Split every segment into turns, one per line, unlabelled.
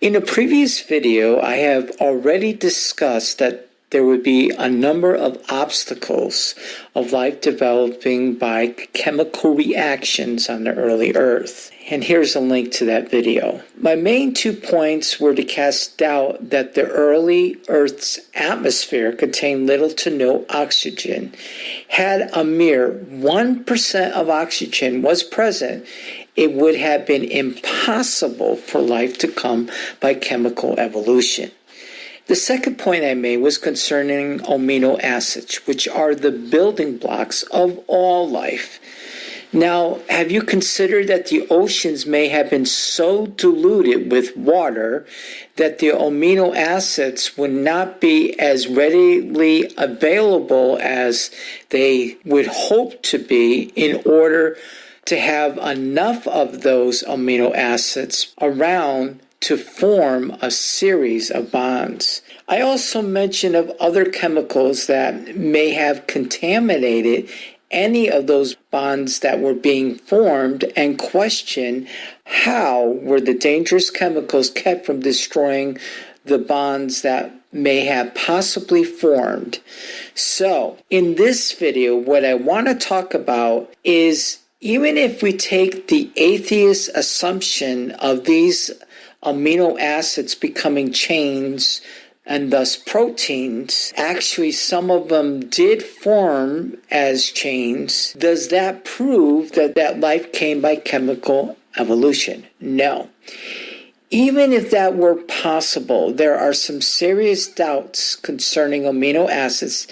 In a previous video, I have already discussed that there would be a number of obstacles of life developing by chemical reactions on the early Earth. And here's a link to that video. My main 2 points were to cast doubt that the early Earth's atmosphere contained little to no oxygen. Had a mere 1% of oxygen was present, it would have been impossible for life to come by chemical evolution. The second point I made was concerning amino acids, which are the building blocks of all life. Now, have you considered that the oceans may have been so diluted with water that the amino acids would not be as readily available as they would hope to be in order to have enough of those amino acids around to form a series of bonds? I also mentioned of other chemicals that may have contaminated any of those bonds that were being formed and question how were the dangerous chemicals kept from destroying the bonds that may have possibly formed. So, in this video, what I want to talk about is even if we take the atheist assumption of these amino acids becoming chains and thus proteins, actually some of them did form as chains, does that prove that life came by chemical evolution? No. Even if that were possible, there are some serious doubts concerning amino acids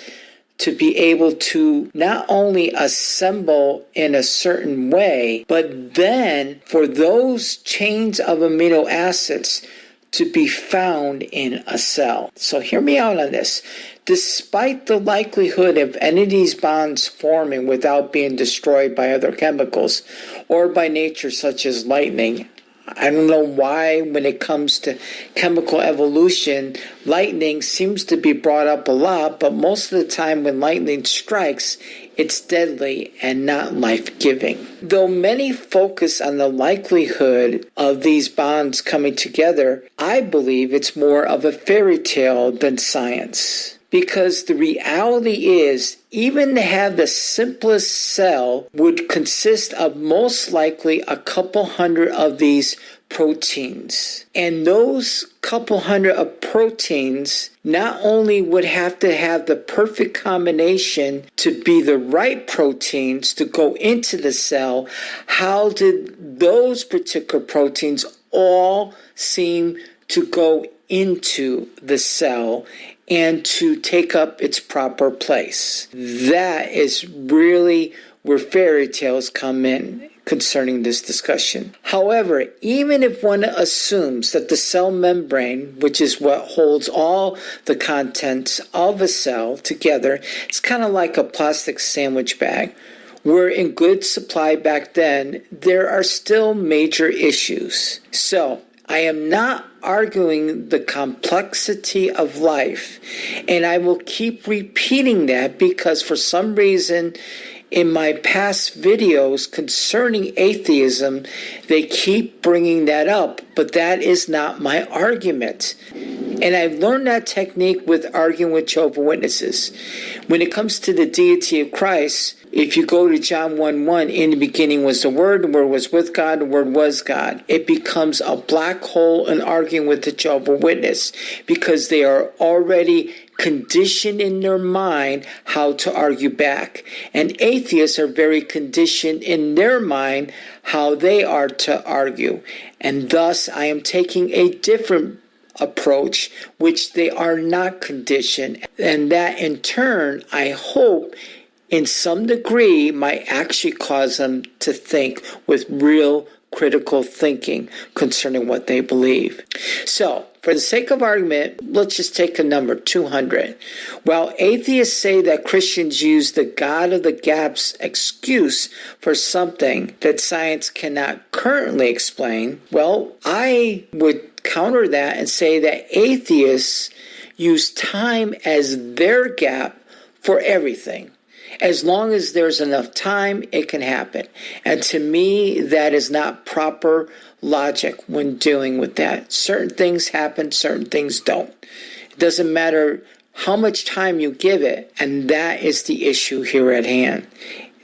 to be able to not only assemble in a certain way, but then for those chains of amino acids to be found in a cell. So hear me out on this. Despite the likelihood of any of these bonds forming without being destroyed by other chemicals or by nature such as lightning, I don't know why when it comes to chemical evolution, lightning seems to be brought up a lot, but most of the time when lightning strikes, it's deadly and not life-giving. Though many focus on the likelihood of these bonds coming together, I believe it's more of a fairy tale than science. Because the reality is, even to have the simplest cell would consist of most likely a couple hundred of these proteins. And those couple hundred of proteins not only would have to have the perfect combination to be the right proteins to go into the cell, how did those particular proteins all seem to go into the cell and to take up its proper place? That is really where fairy tales come in concerning this discussion. However, even if one assumes that the cell membrane, which is what holds all the contents of a cell together, it's kind of like a plastic sandwich bag, were in good supply back then, there are still major issues. So, I am not arguing the complexity of life, and I will keep repeating that because for some reason in my past videos concerning atheism, they keep bringing that up, but that is not my argument. And I've learned that technique with arguing with Jehovah's Witnesses. When it comes to the deity of Christ, if you go to John 1:1, in the beginning was the Word was with God, the Word was God. It becomes a black hole in arguing with the Jehovah's Witness because they are already conditioned in their mind how to argue back. And atheists are very conditioned in their mind how they are to argue. And thus I am taking a different approach, which they are not conditioned. And that in turn, I hope, in some degree, might actually cause them to think with real critical thinking concerning what they believe. So, for the sake of argument, let's just take a number, 200. While atheists say that Christians use the God of the gaps excuse for something that science cannot currently explain, well, I would counter that and say that atheists use time as their gap for everything. As long as there's enough time, it can happen. And to me, that is not proper logic when dealing with that. Certain things happen, certain things don't. It doesn't matter how much time you give it, and that is the issue here at hand.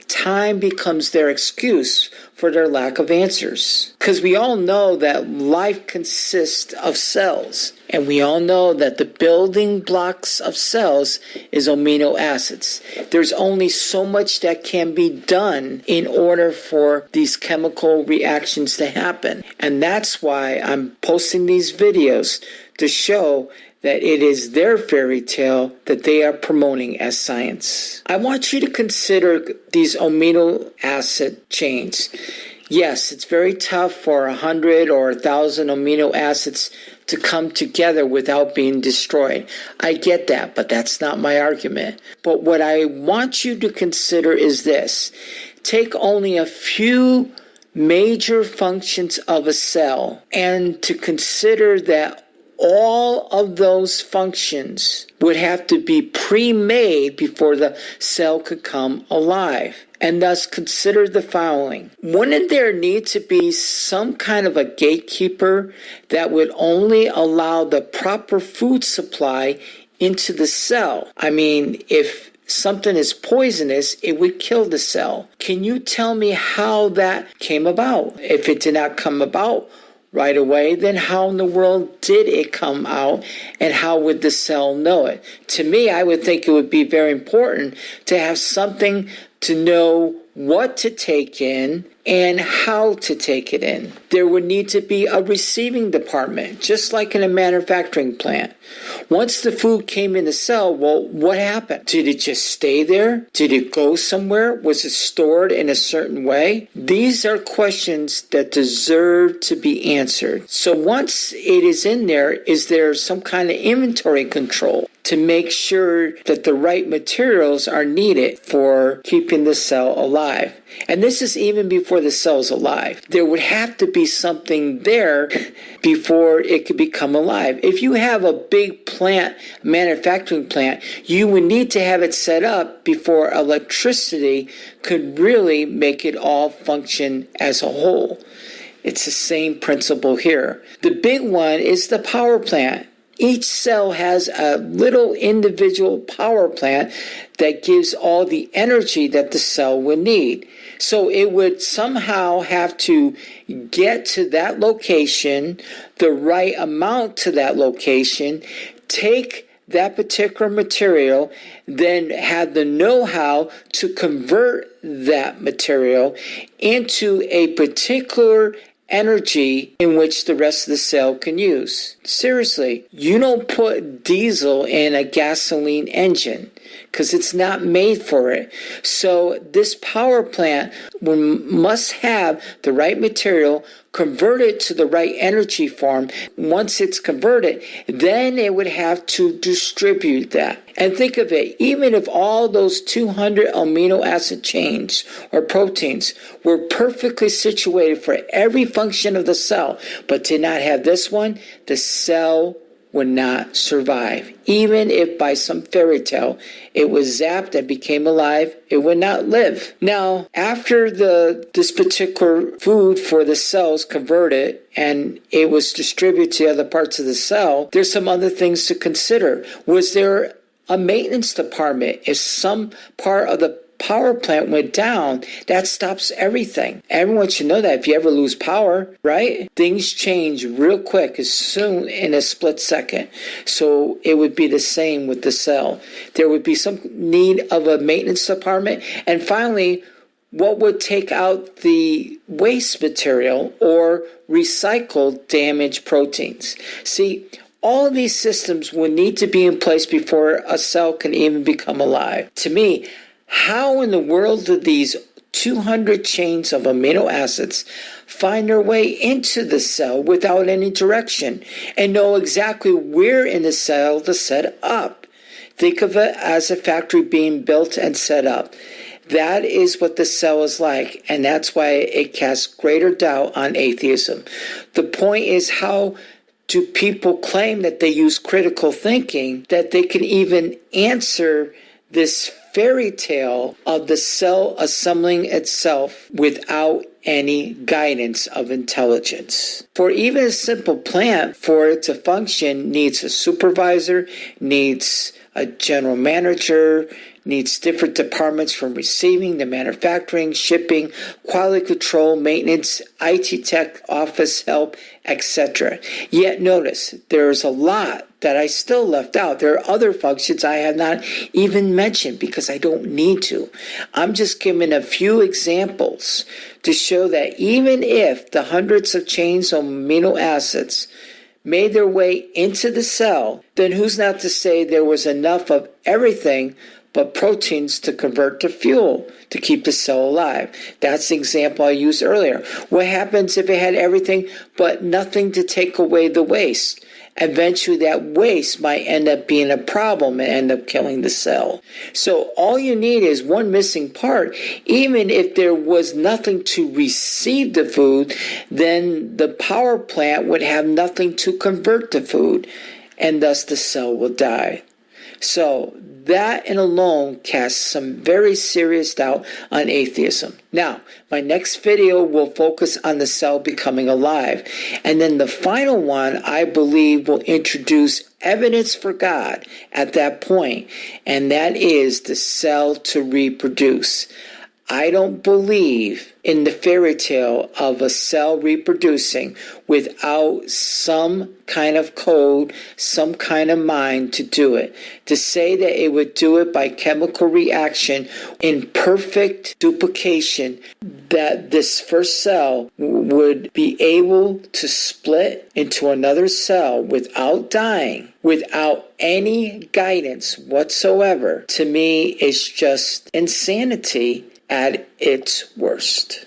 Time becomes their excuse for their lack of answers. Because we all know that life consists of cells. And we all know that the building blocks of cells is amino acids. There's only so much that can be done in order for these chemical reactions to happen. And that's why I'm posting these videos to show that it is their fairy tale that they are promoting as science. I want you to consider these amino acid chains. Yes, it's very tough for 100 or 1,000 amino acids to come together without being destroyed. I get that, but that's not my argument. But what I want you to consider is this. Take only a few major functions of a cell and to consider that all of those functions would have to be pre-made before the cell could come alive. And thus consider the following. Wouldn't there need to be some kind of a gatekeeper that would only allow the proper food supply into the cell? I mean, if something is poisonous, it would kill the cell. Can you tell me how that came about? If it did not come about right away, then how in the world did it come out, and how would the cell know it? To me, I would think it would be very important to have something to know what to take in and how to take it in. There would need to be a receiving department, just like in a manufacturing plant. Once the food came in the cell, well, what happened? Did it just stay there? Did it go somewhere? Was it stored in a certain way? These are questions that deserve to be answered. So once it is in there, is there some kind of inventory control to make sure that the right materials are needed for keeping the cell alive? And this is even before the cell's alive. There would have to be something there before it could become alive. If you have a big plant, manufacturing plant, you would need to have it set up before electricity could really make it all function as a whole. It's the same principle here. The big one is the power plant. Each cell has a little individual power plant that gives all the energy that the cell would need. So it would somehow have to get to that location, the right amount to that location, take that particular material, then have the know-how to convert that material into a particular energy in which the rest of the cell can use. Seriously, you don't put diesel in a gasoline engine because it's not made for it. So this power plant must have the right material, convert it to the right energy form. Once it's converted, then it would have to distribute that. And think of it, even if all those 200 amino acid chains or proteins were perfectly situated for every function of the cell, but did not have this one, the cell would not survive. Even if by some fairy tale it was zapped and became alive, it would not live. Now, after this particular food for the cells converted and it was distributed to other parts of the cell, there's some other things to consider. Was there a maintenance department? If some part of the power plant went down, that stops everything. Everyone should know that if you ever lose power, right? Things change real quick, as soon in a split second. So it would be the same with the cell. There would be some need of a maintenance department. And finally, what would take out the waste material or recycle damaged proteins? See, all of these systems would need to be in place before a cell can even become alive. To me, how in the world do these 200 chains of amino acids find their way into the cell without any direction and know exactly where in the cell to set up? Think of it as a factory being built and set up. That is what the cell is like, and that's why it casts greater doubt on atheism. The point is, how do people claim that they use critical thinking, that they can even answer this fairy tale of the cell assembling itself without any guidance of intelligence. For even a simple plant, for it to function, needs a supervisor, needs a general manager, needs different departments from receiving to manufacturing, shipping, quality control, maintenance, IT tech, office help, etc. Yet notice, there's a lot that I still left out. There are other functions I have not even mentioned because I don't need to. I'm just giving a few examples to show that even if the hundreds of chains of amino acids made their way into the cell, then who's not to say there was enough of everything but proteins to convert to fuel to keep the cell alive? That's the example I used earlier. What happens if it had everything but nothing to take away the waste? Eventually that waste might end up being a problem and end up killing the cell. So all you need is one missing part. Even if there was nothing to receive the food, then the power plant would have nothing to convert the food, and thus the cell will die. So that in alone casts some very serious doubt on atheism. Now, my next video will focus on the cell becoming alive. And then the final one, I believe, will introduce evidence for God at that point. And that is the cell to reproduce. I don't believe in the fairy tale of a cell reproducing without some kind of code, some kind of mind to do it. To say that it would do it by chemical reaction in perfect duplication, that this first cell would be able to split into another cell without dying, without any guidance whatsoever, to me is just insanity at its worst.